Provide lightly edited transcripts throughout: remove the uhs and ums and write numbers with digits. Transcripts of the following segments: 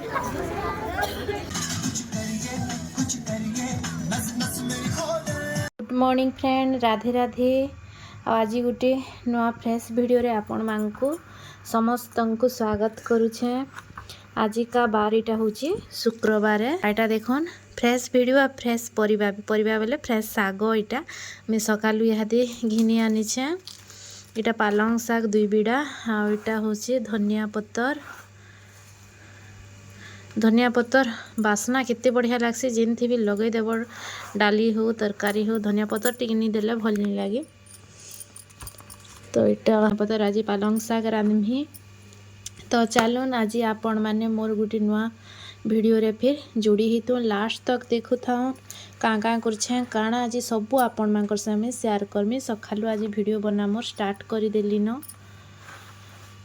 Good morning friend, Radhe Radhe. आज गोटे नुआ फ्रेश वीडियो रे आपण मानकु समस्त को स्वागत करुछे। आज का बार इटा होची शुक्रवार। एटा देखन फ्रेश वीडियो आ फ्रेश परिबा बेले फ्रेश साग इटा मैं सकालु इहादे घिनी आनिछे। इटा पालंग साग 2 बिड़ा आ इटा होची धनिया पत्तर बासना केते बढ़िया लागसी। जेनथि भी लगे देब डाली हो तरकारी हो धनिया पत्तर टिक नहीं देले भल नहीं लगे। तो इटा पत्तर आज पालंग साग रांधमी। तो चलून आज आपण माने मोर गुटी नुआ वीडियो रे फिर जोड़ी ही तो लास्ट तक देखु थाओ काँ करछे काଣା आज सब आपण मानकर सामने शेयर करमी। सखालु आज वीडियो बना मोर स्टार्ट कर देली न।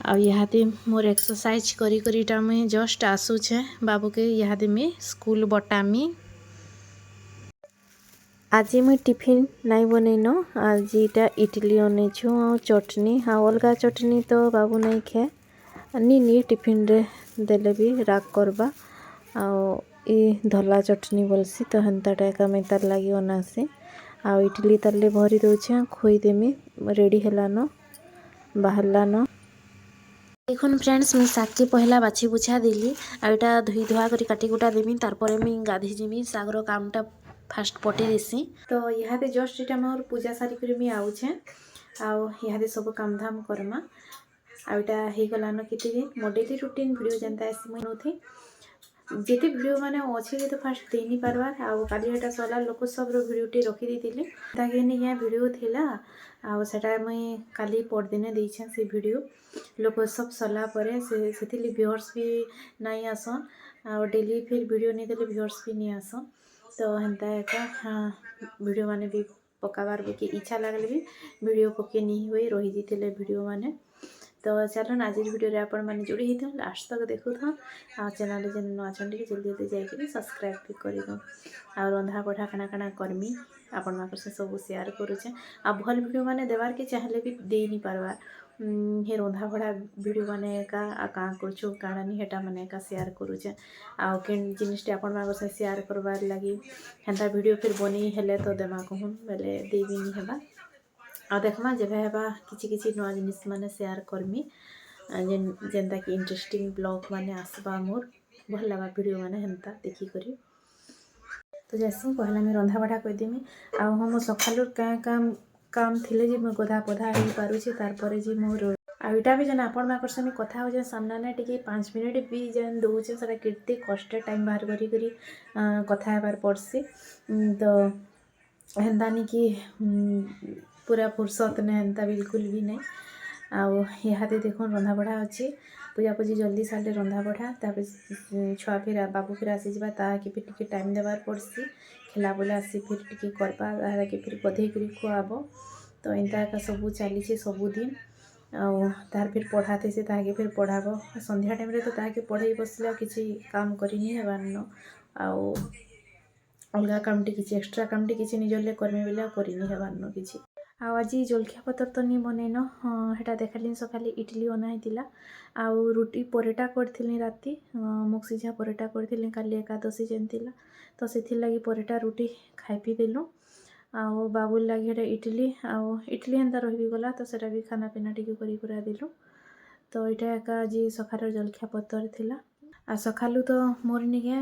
आ इहादे मोर एक्सरसाइज करी करीटा मुई जस्ट आसुछे बाबू के इहादे में स्कूल बटामी। आज मुई टिफिन नहीं बनैनो। आज इटा इडली अनेछु आ चटनी आ अलगा चटनी तो बाबू नहीं खे नी टिफिन रे देले भी राग करबा। आ धला चटनी बोलसी तो हेन्ताटा एका मैं तार लगी अनासी। आ इडली ताले भरी दउछे खोई देमी रेडी हेलानो बाहरलानो। देखुन फ्रेंड्स मुझे शाग के पहला बाछी बुछा देली आटा धोई धुआ कर काटी कुटा देमी। तारपरे मुई गाधी जिमी सागर कामटा फास्ट पटे देसी। तो इहादे जस्ट इटा मोर पूजा सारी कर मुई आउछे आउ इहादे सब काम धाम करमा। आउटा हे गलानो किते दिन मो डेली रूटीन वीडियो जनता आसी मुई नोथी जेते वीडियो माने अछि जे तो फास्ट दे नहीं पारबार। आउ काली एटा सोला लोकोत्सव रो वीडियो टी रखी देतिली ताके नि या वीडियो थिला आउ सेटा मुई काली पर दिने देइछे से वीडियो लोकोत्सव सला परे से सेतिली व्यूअर्स भी नहीं आसन आउ डेली फिर वीडियो नहीं देले व्यूअर्स भी नहीं आसन। तो हेन्ता एका वीडियो माने भी पकाबार के इच्छा लागले भी वीडियो पके नहीं हुए रही जितिले वीडियो माने। तो चलो आज वीडियो रे आपण माने जोड़ी हिथो लास्ट तक देखु था आ चैनल रे जन नुआ चंडी के जल्दी जल्दी जाई के सब्सक्राइब भी करि दो। आ रंधा पढ़ा काना करमी आपण माकर से सब शेयर करूछे। आ भल वीडियो माने देवार के चाहले भी दे नहीं पारबार हे रंधा पढ़ा वीडियो माने का आ का करछु काना नि हेटा माने का शेयर करूछे। आ केन जिनिस आपण माकर से शेयर करबार लागि हेंता वीडियो फिर बनी हेले तो देमा कहून बेले देबी नि हेबा। आ देखमा जेबे हेबा किछि किछि नुआ जिनिस माने शेयर करमी जेनता कि इंटरेस्टिंग ब्लॉग माने आसबा मोर भल लगा वीडियो माने हेंता देखी करी। तो जैसे पहला मैं रंधा बढ़ा कह देमी आ हम सखालु काम थिले जे मैं गधा पधा हो पारुछि तारपरे जे मोर आईटा भी जन आपण माकर से कथा हो जे सामना ने टिके 5 मिनिट भी जन दउछे सरा केते कष्ट टाइम बाहर करी करी कथा हेबार पड़सी। तो हेंदा नि कि पूरा फुर्सत ने हेंता बिल्कुल भी नहीं। आउ इहादे देखो रंधा बढ़ा अच्छी पूजा पूजी जल्दी सारे रंधा बढ़ा तापर छुआ फिर बाबू फिर आसी जावा ताकि फिर टिके टाइम देवार पड़सी खेला बोले आसी फिर टिके करबा ताकि फिर गधे कर खुआब। तो एंता का सबू चली सबुदिन आउ तार फिर पढ़ाते से ताके फिर पढ़ाब संध्या टाइम रे तो ताके पढ़ाई बसला किसी काम करनी हेबार न आउ अलगा कामटी किसी एक्स्ट्रा कामटी किसी निजले करमे बेला करनी हेबार न किसी। आज जलखिया पतर तो नहीं बनैन हेटा देखाली सकाले इडली बना होता आउ रुटी परेटा करी राति मुग सिझा परेटा करी काली एकादशी जेनथिला तो से लगी परेटा रुटी खाई पी देलु। आउ बाबू लगे हेटा इडली आउ इडली हेन्ता रही गला तो सेटा भी खाना पीना टिके करी कुरा देलु। तो यहाँ एका आज सखार जलखिया पतर थिला आ सखालु तो मोर निके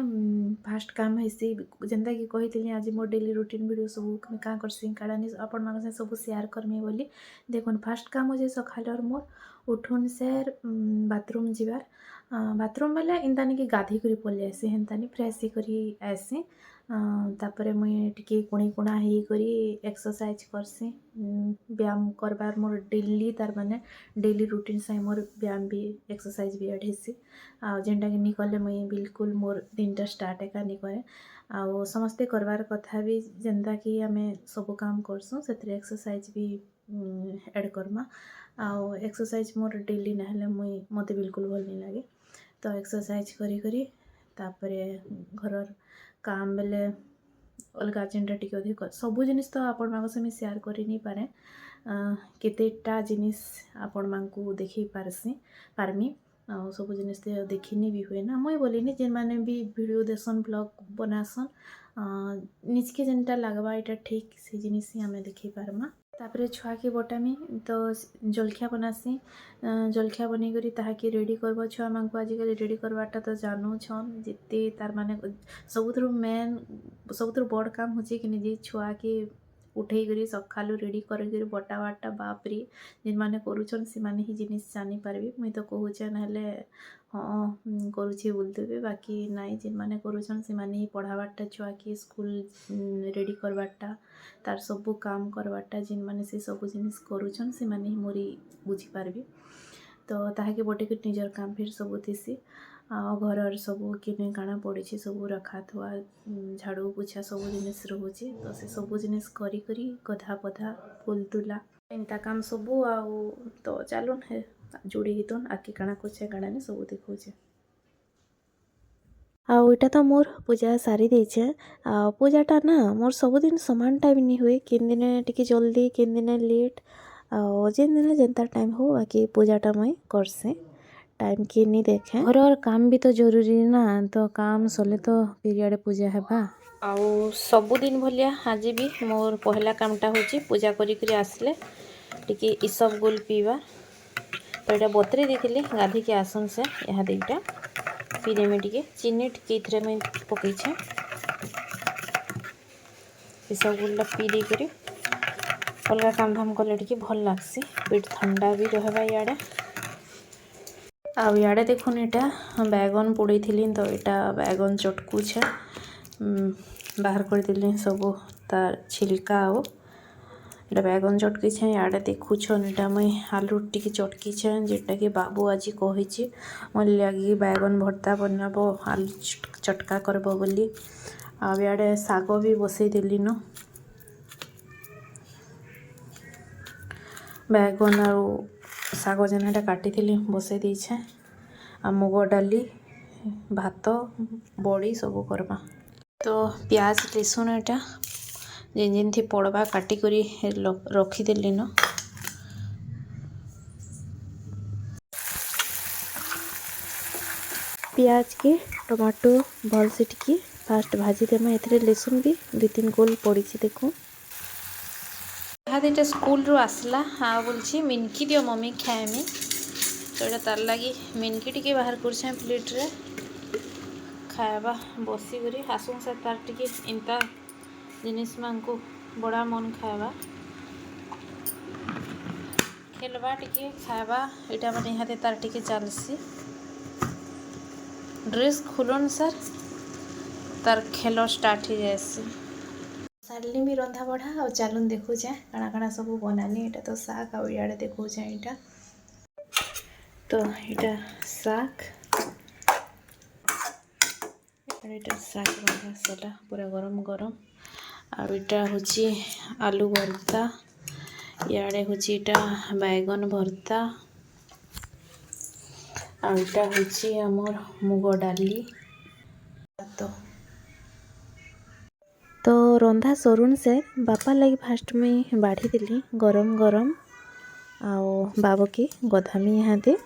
फास्ट काम हेसी जेनता कि कही आज मोर डेली रूटीन वीडियो सब क्या करसी काड़ानी आपण मान सब शेयर करमी बोली। देखुन फास्ट काम हो सखाल मोर उठुन से बाथरूम जीवार बाथरूम बेले इनतानी कि गाधी कर पलि आसी हेन्तानी फ्रेश करी आसी तापर मुई टिके कुणी कुणा ही करी एक्सरसाइज करसी व्यायाम करबार मोर डेली तार माने डेली रूटीन से मोर व्यायाम भी एक्सरसाइज भी एड हेसी आ जेनटा कि नहीं कले मुई बिल्कुल मोर दिनटा स्टार्ट एका नहीं करे। आउ समस्ते करबार कथा भी जेनता कि आमे सब काम करसुँ से एक्सरसाइज भी एड करमा। आउ एक्सरसाइज मोर डेली ना मुई मते बिल्कुल भल नहीं लगे। तो एक्सरसाइज करी करी तापरे घरर काम बेले अलगा जेनटा टिके अधिक सबू जिनिस तो आपण मानको से शेयर करी नहीं पारे केतेटा जिनिस आपण मानकू देखी पारसी पारमी। ଆଉ ସବୁ ଜିନିଷ ଦେଖିନି ବି ହୁଏ ନା ମୁଇଁ ବୋଲିନି ଯେମାନେ ବି ଭିଡ଼ିଓ ଦେସନ୍ ବ୍ଲଗ୍ ବନାସନ୍ ନିଜକେ ଯେନ୍ଟା ଲାଗ୍ବା ଏଇଟା ଠିକ୍ ସେ ଜିନିଷ ହିଁ ଆମେ ଦେଖି ପାର୍ମା। ତାପରେ ଛୁଆକେ ବଟାମି ତ ଜଲଖିଆ ବନାସି ଜଲଖିଆ ବନେଇକରି ତାହାକେ ରେଡ଼ି କରବ ଛୁଆମାନଙ୍କୁ ଆଜିକାଲି ରେଡ଼ି କରବାଟା ତ ଜାନୁଛନ୍ ଯେତେ ତାର୍ ମାନେ ସବୁଥିରୁ ବଡ଼ କାମ ହଉଛି କି ନିଜେ ଛୁଆକେ ଉଠେଇକରି ସକାଳୁ ରେଡ଼ି କରିକିରି ବଟାବାଟା ବାପରେ ଯେନ୍ମାନେ କରୁଛନ୍ ସେମାନେ ହିଁ ଜିନିଷ ଜାଣିପାରିବେ ମୁଇଁ ତ କହୁଛେ ନହେଲେ ହଁ କରୁଛି ବୋଲଦେବେ ବାକି ନାଇଁ ଯେନ୍ମାନେ କରୁଛନ୍ ସେମାନେ ହିଁ ପଢ଼ାବାରଟା ଛୁଆକେ ସ୍କୁଲ ରେଡ଼ି କରବାରଟା ତାର ସବୁ କାମ କରବାରଟା ଯେନ୍ମାନେ ସେ ସବୁ ଜିନିଷ କରୁଛନ୍ ସେମାନେ ହିଁ ମୋରି ବୁଝିପାରିବେ ତ ତାହାକେ ବଟେଇକି ନିଜର କାମ ଫିର୍ ସବୁ ଥିସି ଆଉ ଘରର ସବୁ କିନେ କାଣା ପଡ଼ିଛି ସବୁ ରଖା ଥୁଆ ଝାଡ଼ୁ ପୁଛା ସବୁ ଜିନିଷ ରହୁଛି ତ ସେ ସବୁ ଜିନିଷ କରି ଗଧା ପଧା ଫୁଲ ତୁଲା ଏନ୍ତା କାମ ସବୁ ଆଉ ତ ଚାଲୁନ୍ ହେ ଯୋଡ଼ି ହେଇତନ୍ ଆଗ୍କେ କାଣା କରୁଛେ କାଣା ନି ସବୁ ଦେଖଉଛେ। ଆଉ ଏଇଟା ତ ମୋର୍ ପୂଜା ସାରି ଦେଇଛେ ଆଉ ପୂଜାଟା ନା ମୋର୍ ସବୁଦିନ ସମାନ ଟାଇମ୍ ନି हुए କେନ୍ ଦିନେ ଟିକେ ଜଲ୍ଦି କେନ୍ ଦିନେ ଲେଟ୍ ଆଉ ଯେନ୍ ଦିନେ ଯେନ୍ତା ଟାଇମ୍ ହଉ ବାକି ପୂଜାଟା ମୁଇଁ କରସିଁ टाइम के नहीं देखे घर काम भी तो जरूरी ना तो काम सले तो फिर पूजा हेबा आउ सबुदिन भलिया आज भी मोर पहला कामटा होची पूजा करी आसले टिके इसब गुल पीवा तो यहाँ बतरी देती गाधी के आसन से यहाँ दुईटा पीदेमी टिके चीनी टिके इथरे मैं पकईछे इसब गुलटा पी देकर अलग काम धाम कले टिके भल लागसी पेट ठंडा भी रहबा इयाड़े आउ इयाड़े देखुन यहाँ बैगन पोड़ी तो यहाँ बैगन चटकुछे बाहर कर सब तार छिलका आओ यहाँ बैगन चटकीछे इयाड़े देखुछन यहाँ मुई आलू टिके चटकीछे जेटा कि बाबू आज कही मोर लगी बैगन भर्ता बनाब आलू चटका करब बोली आउ इयाड़े शाग भी बसई देली न बैगन आउ शाग जेनटा काटी बसई देछे आ मुग डाली भात बड़ी सब करबा तो प्याज लहसुन एटा जेन थी पड़वा काटी करी रखीदेली न प्याज के टमाटो भल से टिके फास्ट भाजी देमा एथरे लहसुन भी 2-3 गोल पड़ी देखो यहाँ स्कूल रू आसला हाँ बोलছি मिनकी दियो मम्मी खाएमी तो यहाँ तार लगी मिनकी टिके बाहर कर प्लेट रे खावा बसिक आसुन से तार टिके इंता जिनिस मानकु बड़ा मन खावा खेलवा टिके खावा यहाँ मैंने यहाँ तार टिके चलसी ड्रेस खुलन सर तार खेल स्टार्ट हो जाएसी सारली भी रंधा बढ़ा और चलुन देखुचे काଣା काଣା सब बनानी यहाँ तो शाग आउ इयाड़े देखुचे यहाँ तो यहाँ शाग यहाँ शाग रंधा सला पूरा गरम गरम और यहाँ हूँ आलू भर्ता इयाड़े हूँ यहाँ बैगन भर्ता और यहाँ हूँ आमर मुग डाली तो रंधा सरुण से बापा लगी फास्ट में बाढ़ी देली गरम गरम आओ बाबू की गधामी यहाँ दे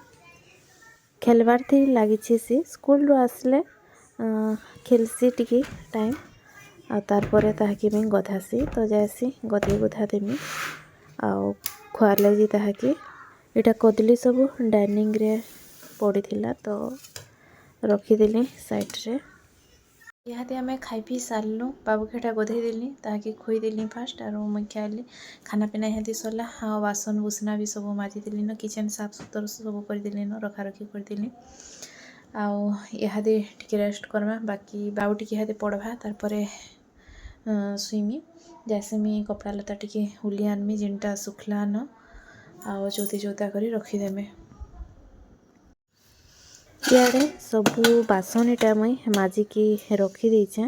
खेलबार थी लगी सी स्कूल रू आसले खेलसी टिके टाइम आ तारपरे ताहाके मैं गधासी तो जासी गधे गुधा देमी आओ खुआर लगी ताहाके इटा कदली सब डाइनिंग रे पड़ी थिला तो रखीदेली साइड रे यहाँ आम खाई पी सारू बाबू खेटा गधे देली ताकि खुईदेली फास्ट और मुई खाइली खाना पीना यहाँ सरला हाँ बासन बुसना भी सब माजिदेली न किचेन साफ सुतर सब करदेली न रखा रखी करदेली आउ यहाँ टिके रेस्ट करमा बाकी बाबू टिके यहाँ पढ़वा तारपरे सुईमी जैसे मी कपड़ा लता टिके हुली आनमी जेनटा सुखला न आउ चौती चौता कर रखीदेमे इयाड़े सबू बासन इटा मुई माजिकी रखी देछे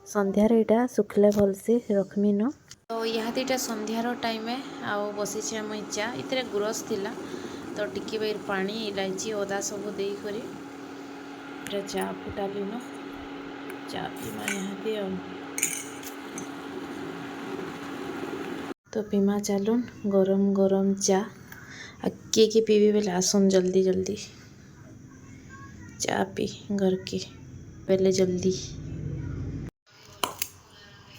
संध्यार इटा सुखले भल से रखमी न तो यहाँ इटा संध्यार टाइम आउ बसीचे मुई चा इतरे गुरस थिला तो टिके बेर पानी इलायची अदा सब दे करी इटा चा फुटाली न चा पीमा यहाँ तो पीमा चलुन गरम गरम चा किए पीबे बेले आसन जल्दी जल्दी चा पी घर के पहले जल्दी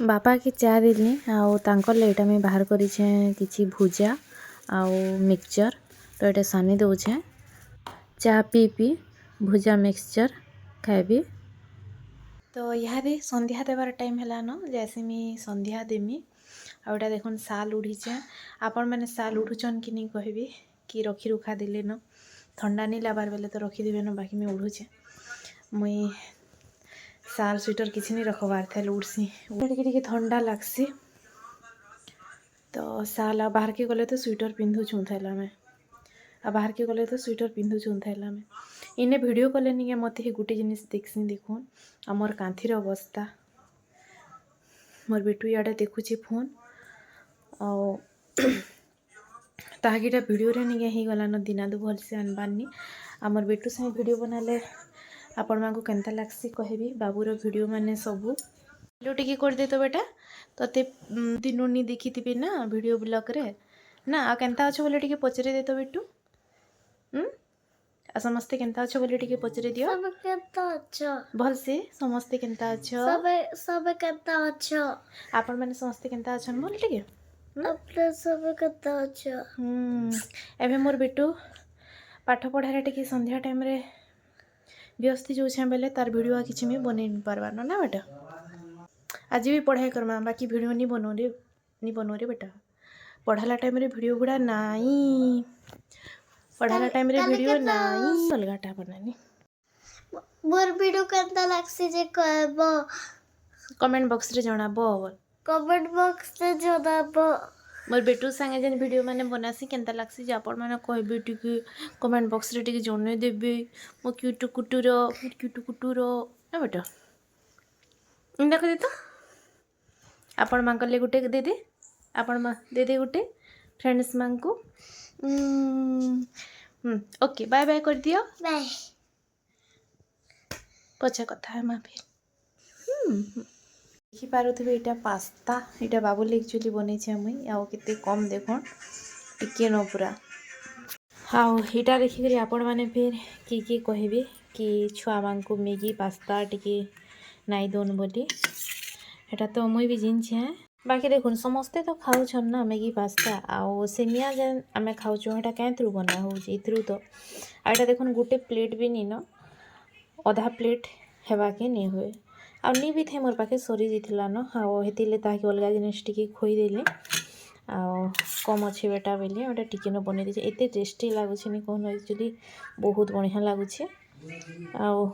बापा के चा देली आउ तांकर लेटा में बाहर करिछे किछि भुजा आउ मिक्सचर तो एटा सानी दउछे चा पी पी भुजा मिक्सचर खाइबी तो यहाँ संध्या देवार टाइम है न जैसे मुझे संध्या देमी आउटा देखुन साल उड़ीचे आपण मैंने साल उड़ुचन कि नहीं कहबी कि रखी रुखा देले न ठंडा नहीं लाबार बेले तो रखीदेवे न बाकी मुझे उड़ुचे मुई साल स्वेटर किसी नहीं रखबार थे उड़सी टे ठंडा लगसी तो साल आ बाहर के गले तो स्वेटर पिंधुछुँ थैला में आ बाहर के गले तो स्वेटर पिंधुछुँ थैला में इन्हें वीडियो कले नहीं मत ही गोटे जिनिस देखसी देखुन आमर कांथीर अवस्था मोर बेटू इे देखुची फोन ताकि वीडियो रे नहीं ही गला न दिना दु भल से आनबारनी आमर बेटू संगे वीडियो बनाले आपण मांको केनता लागसी कहबी बाबूर वीडियो माने सबू वीडियो टिके कर दे तो बेटा तते दिनों नहीं देखी थी ना वीडियो ब्लॉग रे ना आ केनता अच्छो बोले टिके पचरे दे तो बेटू आ समस्ते केनता अच्छो बोले टिके पचरे दियो सब केनता अच्छा भल से समस्ते केनता अच्छो सब केनता अच्छा आपण माने समस्ते केनता अच्छन बोल टिके अपने सब केनता अच्छा एबे मोर बेटू पाठ पढ़ारे टिके संध्या टाइम रे व्यस्त जो बेले तार वीडियो किसी भी बन पार्बार ना बेटा आज भी पढ़ाई करमा बाकी वीडियो नहीं बनो रे बेटा पढ़ाला टाइम रे वीडियो गुड़ा नाई पढ़ाला टाइम रे वीडियो नाई अलगाटा बनानी मोर वीडियो केनता लागसी जे कहबो कमेंट बॉक्स रे जणाबो कमेंट बॉक्स रे जणाबो मोर बेटू संगे जेन वीडियो माने बनासी केनता लागसी जे आपण माने कहबे टिके कमेंट बॉक्स रे टिके जणे देबे मो क्यूटू कुटूर ना बेटा देख दे तो आपण मां ले गुटे दे दे आपण मां दे दे गुटे फ्रेंड्स मां को ओके बाय बाय कर दियो बाय पछा कथा है मां फिर देखी पारुथिबे एटा पास्ता एटा बाबुल एक्चुअली बनै छै मुई आउ केते कम देखो टिके न पूरा हाँ यहाँ देखिक आपण मैंने फिर किए कहबे कि छुआ मान को मैगी पास्ता टिके नाई दोन बोली एटा तो मुई भी जिनछे बाकी देखुन समस्ते तो खाऊन ना मैगी पास्ता आउ सेमिया जेन आम खाऊँ एटा क्या बना हो तो आटा देखुन गोटे प्लेट भी नहीं न अधा प्लेट हेबाके नहीं हुए आ नहीं भी थे मोर पाखे सरी जाइला न आउ हेतिले ताकि अलग जिनिस टिके खोईदेली आउ कम अच्छे बेटा बोली गोटे टिके न बन दीजिए एत टेस्टी लगुच नहीं कहून एक्चुअली बहुत बढ़िया लगुच आउ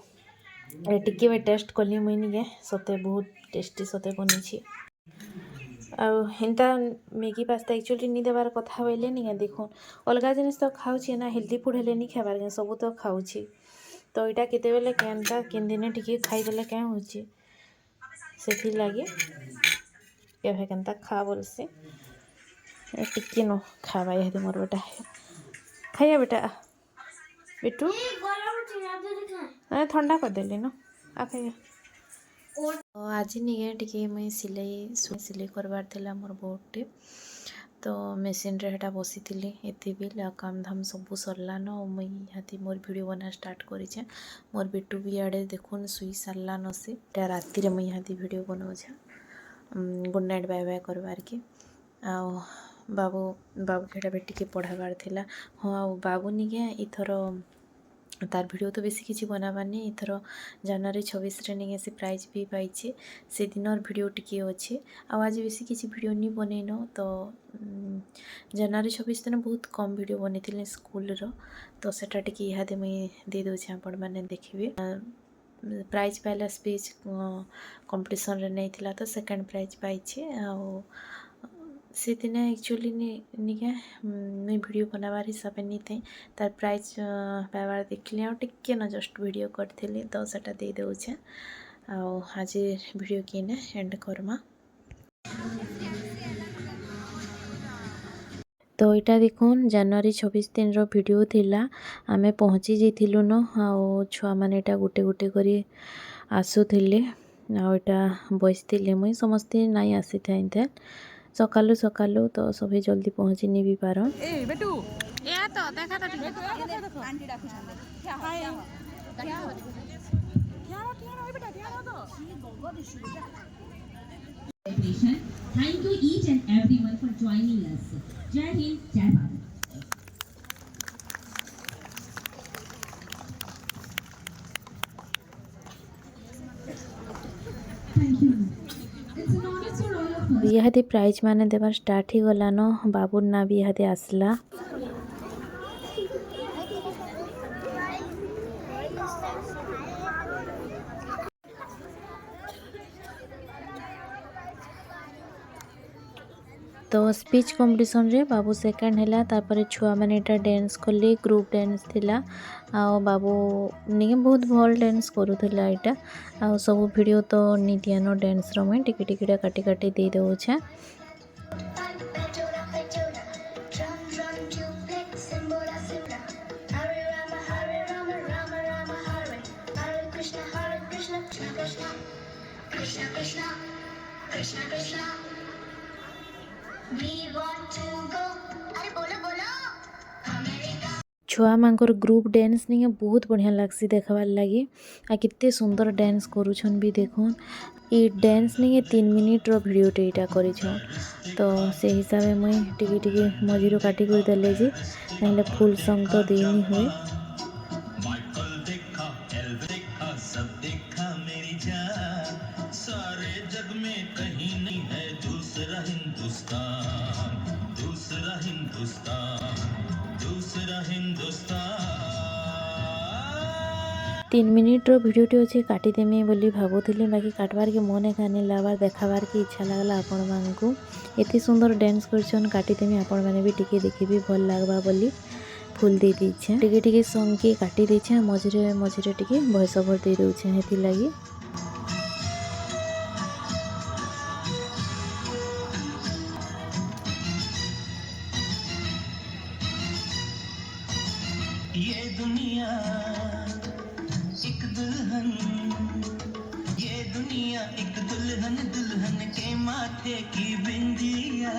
टिके भी टेस्ट कली मुई निके सते बहुत टेस्टी सते बनी आंता मैगी पास्ता एक्चुअली नहीं देवार कथा बोले नहीं देखो अलग जिनिस तो खाऊँ ना हेल्दी फुड हेल्ले नहीं खाबार सब तो खाऊँ तो यहाँ केतेबेले केनता केन दिन टिके खाईदेले क्या हो लगे केभे केनता खा बोलसे टिके न खावा यह मोर बेटा खाइया बेटा बेटू ठंडा करदेली न आ खाइया आज नहीं टिके मुई सिलाई करवार थिला मोर बहुटे तो मेसीन रे हेटा बसी थी एते भी काम धाम सब सरला न मुई यहाँ मोर वीडियो बना स्टार्ट करेछे मोर बेटू भी आड़े देखुन सुई सारला न से राति रे मुई यहाँ वीडियो बनाऊे गुड नाइट बाय बाय करवार के आओ बाबू खेड़ा बेटी के पढ़ाबार थिला हाँ आ बाबू निके इथर तार वीडियो तो बेसी किसी बनाबार नहीं इथर जनवरी 26 रे निके से प्राइज भी पाइछे से दिनर वीडियो टिके अच्छे आज बेसी किसी वीडियो नहीं बनईन तो जनवरी 26 दिन बहुत कम वीडियो बनी स्कूल रो तो सेटा टिके इहादे मुई दे दोछे आपण माने देखिबे प्राइज पाइला स्पीच कंपटीशन रे नहीं थिला तो सेकंड प्राइज पाइछे आ से दिन एक्चुअली निके मुई वीडियो बनाबार हिसाब नहीं थे तार प्राइज पाइबार देखली टिके न जस्ट वीडियो करथिली तो सेटा दे दोछे आज वीडियो किने एंड करमा तो यहाँ देखुन जनवरी 26 दिन रो वीडियो थिला आमे पहुँची जाइलु न आ छुआ मैंने गोटे गोटे करी आसुले आटा बसती मुई समस्ते नहीं आसी था सकालू सकालू तो सभी जल्दी पहुँची नहीं भी पार celebration. Thank you each and everyone for joining us. Jai Hind, Jai Bharat. Thank you. It's an honor for all of us. इहादे प्राइज माने देवार स्टार्ट ही गलानो बाबूर ना भी इहादे आसला तो स्पीच कंपटीशन रे बाबू सेकंड हैला तापर छुआ माने एटा डांस करले ग्रुप डांस थिला आ बाबू निके बहुत भल डांस करूथिला एटा आ सब वीडियो तो नितियानो डांस रो मैं टिके टिके काटी काटी दे देउ छे Krishna Krishna Krishna Krishna we want to go अरे बोलो बोलो अमेरिका छुआ मांकर ग्रुप डांस निके बहुत बढ़िया लागसी देखबार लगी आ कितने सुंदर डांस करूछन भी देखुन ई डांस निके 3 मिनिट रो वीडियो टेटा करिछन तो से हिसाब में मुई टिके टिके मजीरो काटी कर देले जी नहले फुल सॉन्ग तो देनी हुए माइकल देखा एल्विस देखा सब देखा मेरी जान सारे जग में कहीं नहीं है दूसरा हिंदुस्तान दूसरा हिंदुस्तान दूसरा हिंदुस्तान 3 मिनिट रो वीडियो टी अछि काटी देमी बोली भाबुथिली बाकी काटवार के मन एखाने लाबार देखाबार के इच्छा लागला आपण मानकू एति सुंदर डांस करछन काटी देमी आपण माने भी टिके देखिबी भल लागबा बोली फुल दे दीछे टिके टिके सॉन्ग के काटी दीछे मझरे मझरे टिके वॉइस ओवर दे दउछे हेति लागि ये दुनिया एक दुल्हन ये दुनिया एक दुल्हन दुल्हन के माथे की बिंदिया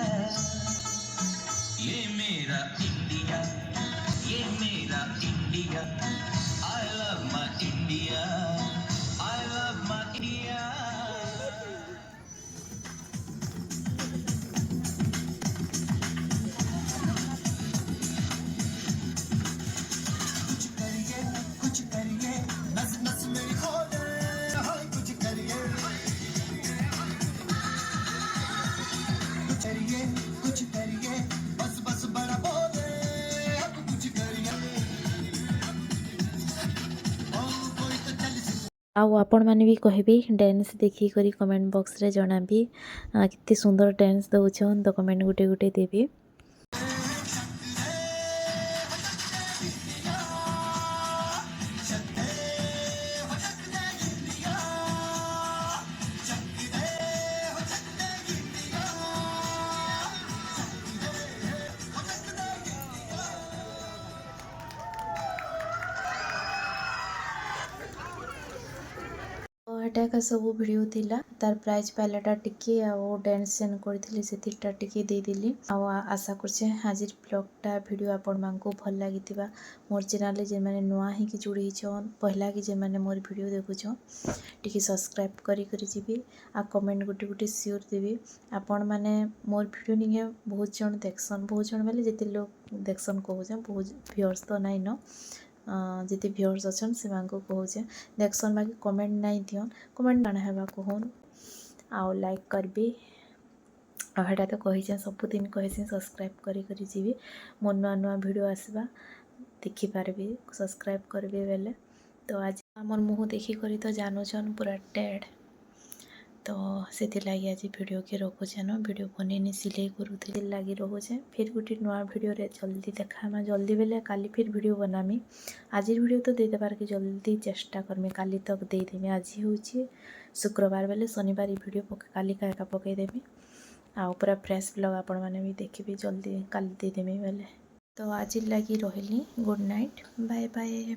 ये मेरा इंडिया ये मेरा India I love my India I love my India कुछ करिए नस नस मेरी खोले हाय कुछ करिए कुछ करिए बस बस बड़ा बोले अब कुछ करिए ओ कोई तो चल आउ आपण माने भी कहबी डांस देखी करी कमेंट बॉक्स रे जणाबी कितने सुंदर डांस दउछन तो कमेंट गुटे गुटे देबी एटा सब वीडियो थिला तार प्राइज पाइलाटा टिके आ डांस सेन करथिली सेतिटा टिके दे दिली आ आशा करछे हाजिर ब्लॉगटा वीडियो आपण मानको भल लागितिबा मोर चैनल जे माने नुआ ही कि जुड़ी छन पहला कि जे माने मोर वीडियो देखुछो टिके सब्सक्राइब करी करी जीबी आ कमेंट गुटे गुटे शेयर देबी आपण माने मोर वीडियो निगे बहुत जण देखसन बहुत जण माने जेते लोग देखसन कहउछन बहुत व्यूअर्स तो नाइ न जिते व्यूअर्स अच्छन से कहूचे देखसन बाकी कमेंट नहीं दियन कमेंट काना हेबा कहन आउ लाइक करबी आटा तो कही सबुदिन कही सब्सक्राइब करी करी जीवी मोर नुआ नुआ वीडियो आसबा देखि पारबी सब्सक्राइब करबी बेले तो आज हमर मुँह देखी करी तो जानूछन पूरा टेड तो से लगी आज वीडियो के रखुचे न वीडियो बनेनी सिलाई करूँ लगी रोचे फिर गोटे नुआ वीडियो रे जल्दी देखा जल्दी बेले काली फिर वीडियो बनामी आज वीडियो तो दे देबार के जल्दी चेष्टा करमी काली तक देदेमी आज हूँ शुक्रवार बेले शनिवार वीडियो काली का एका पकईदेमी आ पूरा फ्रेश ब्लॉग आपण मैंने भी देखी जल्दी काली देदेमी बेले तो आज लगी रही गुड नाइट बाय बाय।